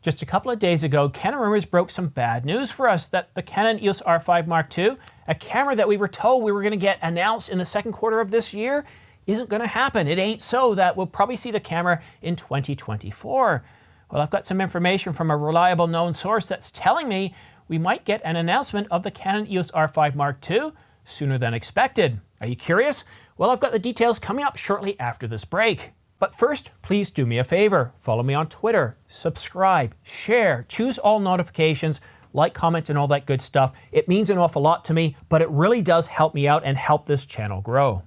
Just a couple of days ago, Canon Rumours broke some bad news for us that the Canon EOS R5 Mark II, a camera that we were told we were going to get announced in the second quarter of this year, isn't going to happen. It ain't so. That we'll probably see the camera in 2024. Well, I've got some information from a reliable known source that's telling me we might get an announcement of the Canon EOS R5 Mark II sooner than expected. Are you curious? Well, I've got the details coming up shortly after this break. But first, please do me a favor. Follow me on Twitter, subscribe, share, choose all notifications, like, comment, and all that good stuff. It means an awful lot to me, but it really does help me out and help this channel grow.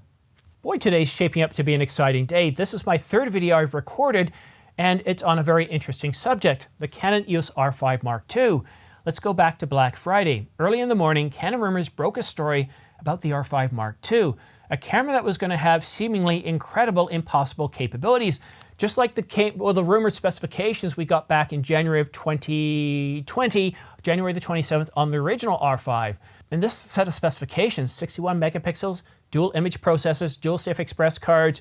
Boy, today's shaping up to be an exciting day. This is my third video I've recorded, and it's on a very interesting subject, the Canon EOS R5 Mark II. Let's go back to Black Friday. Early in the morning, Canon Rumours broke a story about the R5 Mark II, a camera that was going to have seemingly incredible, impossible capabilities, just like the rumored specifications we got back in January of 2020, January the 27th, on the original R5. And this set of specifications, 61 megapixels, dual image processors, dual Safe Express cards,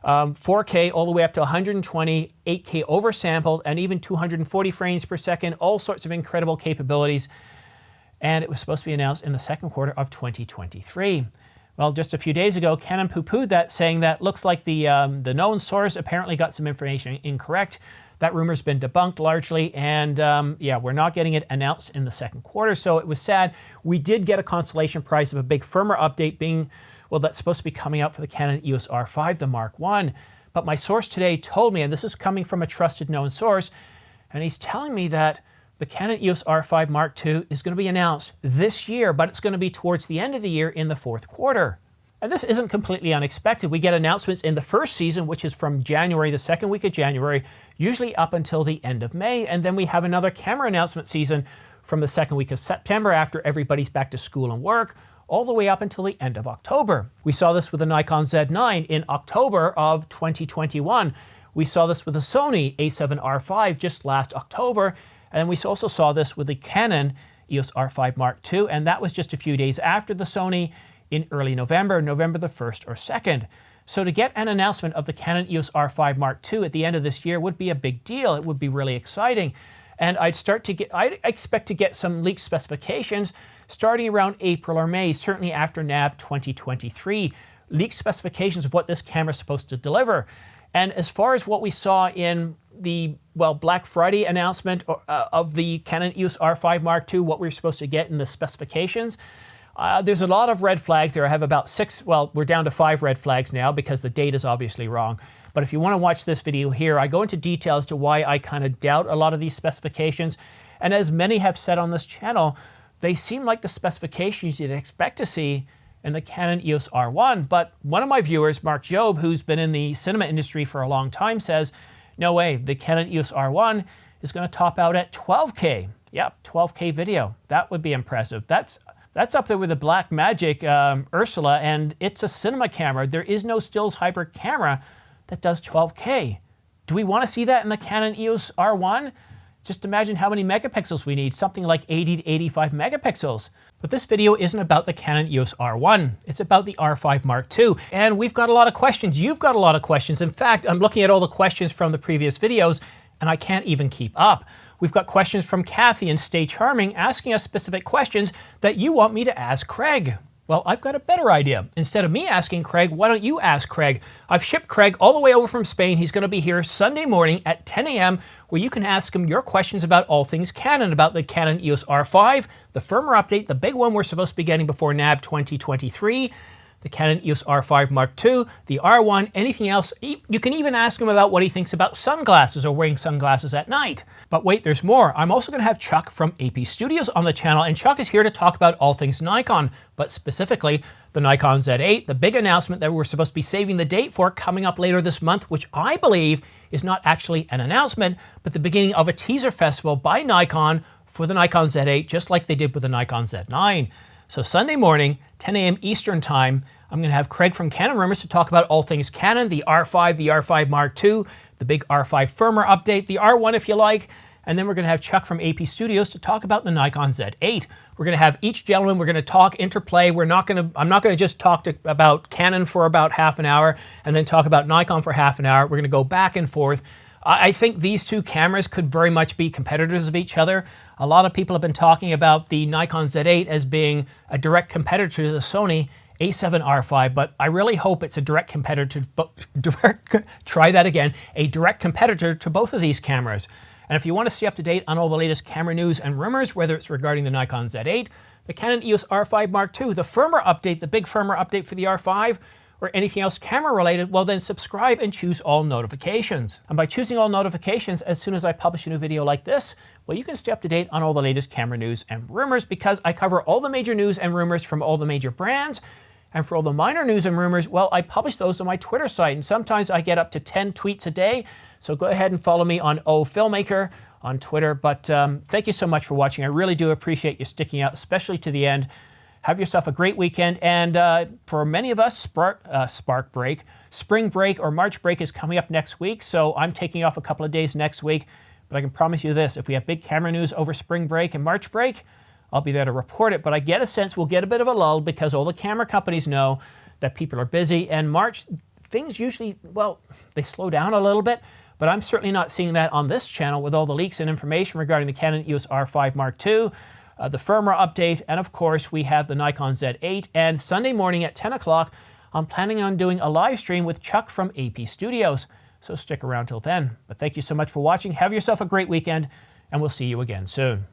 4K all the way up to 120, 8K oversampled, and even 240 frames per second, all sorts of incredible capabilities. And it was supposed to be announced in the second quarter of 2023. Well, just a few days ago, Canon poo-pooed that, saying that looks like the known source apparently got some information incorrect. That rumor's been debunked largely, and yeah, we're not getting it announced in the second quarter, so it was sad. We did get a consolation prize of a big firmware update being, well, that's supposed to be coming out for the Canon EOS R5, the Mark I. But my source today told me, and this is coming from a trusted known source, and he's telling me that the Canon EOS R5 Mark II is going to be announced this year, but it's going to be towards the end of the year in the fourth quarter. And this isn't completely unexpected. We get announcements in the first season, which is from January, the second week of January, usually up until the end of May. And then we have another camera announcement season from the second week of September after everybody's back to school and work, all the way up until the end of October. We saw this with the Nikon Z9 in October of 2021. We saw this with the Sony A7R5 just last October. And we also saw this with the Canon EOS R5 Mark II, and that was just a few days after the Sony in early November, November the 1st or 2nd. So to get an announcement of the Canon EOS R5 Mark II at the end of this year would be a big deal. It would be really exciting. And I'd expect to get some leaked specifications starting around April or May, certainly after NAB 2023. Leaked specifications of what this camera is supposed to deliver. And as far as what we saw in the, well, Black Friday announcement of the Canon EOS R5 Mark II, what we're supposed to get in the specifications, there's a lot of red flags there. I have about 6, well, we're down to 5 red flags now because the date is obviously wrong. But if you want to watch this video here, I go into detail as to why I kind of doubt a lot of these specifications. And as many have said on this channel, they seem like the specifications you'd expect to see in the Canon EOS R1. But one of my viewers, Mark Job, who's been in the cinema industry for a long time, says, no way, the Canon EOS R1 is going to top out at 12K. Yep, 12K video. That would be impressive. That's up there with the Blackmagic Ursula, and it's a cinema camera. There is no stills hybrid camera that does 12K. Do we want to see that in the Canon EOS R1? Just imagine how many megapixels we need, something like 80 to 85 megapixels. But this video isn't about the Canon EOS R1. It's about the R5 Mark II. And we've got a lot of questions. You've got a lot of questions. In fact, I'm looking at all the questions from the previous videos, and I can't even keep up. We've got questions from Kathy and Stay Charming asking us specific questions that you want me to ask Craig. Well, I've got a better idea. Instead of me asking Craig, why don't you ask Craig? I've shipped Craig all the way over from Spain. He's going to be here Sunday morning at 10 a.m. where you can ask him your questions about all things Canon, about the Canon EOS R5, the firmware update, the big one we're supposed to be getting before NAB 2023, the Canon EOS R5 Mark II, the R1, anything else. You can even ask him about what he thinks about sunglasses or wearing sunglasses at night. But wait, there's more. I'm also going to have Chuck from AP Studios on the channel, and Chuck is here to talk about all things Nikon, but specifically the Nikon Z8, the big announcement that we're supposed to be saving the date for coming up later this month, which I believe is not actually an announcement, but the beginning of a teaser festival by Nikon for the Nikon Z8, just like they did with the Nikon Z9. So Sunday morning, 10 a.m. Eastern Time, I'm going to have Craig from Canon Rumours to talk about all things Canon, the R5 Mark II, the big R5 firmware update, the R1 if you like, and then we're going to have Chuck from AP Studios to talk about the Nikon Z8. We're going to have each gentleman, we're going to talk, interplay. I'm not going to just talk about Canon for about half an hour and then talk about Nikon for half an hour. We're going to go back and forth. I think these two cameras could very much be competitors of each other. A lot of people have been talking about the Nikon Z8 as being a direct competitor to the Sony A7 R5, but I really hope it's a direct competitor a direct competitor to both of these cameras. And if you want to stay up to date on all the latest camera news and rumors, whether it's regarding the Nikon Z8, the Canon EOS R5 Mark II, the firmware update, the big firmware update for the R5, or anything else camera related, well then subscribe and choose all notifications. And by choosing all notifications, as soon as I publish a new video like this, well, you can stay up to date on all the latest camera news and rumors, because I cover all the major news and rumors from all the major brands. And for all the minor news and rumors, well, I publish those on my Twitter site, and sometimes I get up to 10 tweets a day. So go ahead and follow me on Filmmaker on Twitter. But thank you so much for watching. I really do appreciate you sticking out, especially to the end. Have yourself a great weekend. And for many of us, spring break or March break is coming up next week. So I'm taking off a couple of days next week. But I can promise you this, if we have big camera news over spring break and March break, I'll be there to report it. But I get a sense we'll get a bit of a lull because all the camera companies know that people are busy. And March, things usually, well, they slow down a little bit. But I'm certainly not seeing that on this channel with all the leaks and information regarding the Canon EOS R5 Mark II, the firmware update, and of course we have the Nikon Z8. And Sunday morning at 10 o'clock, I'm planning on doing a live stream with Chuck from AP Studios. So stick around till then. But thank you so much for watching. Have yourself a great weekend, and we'll see you again soon.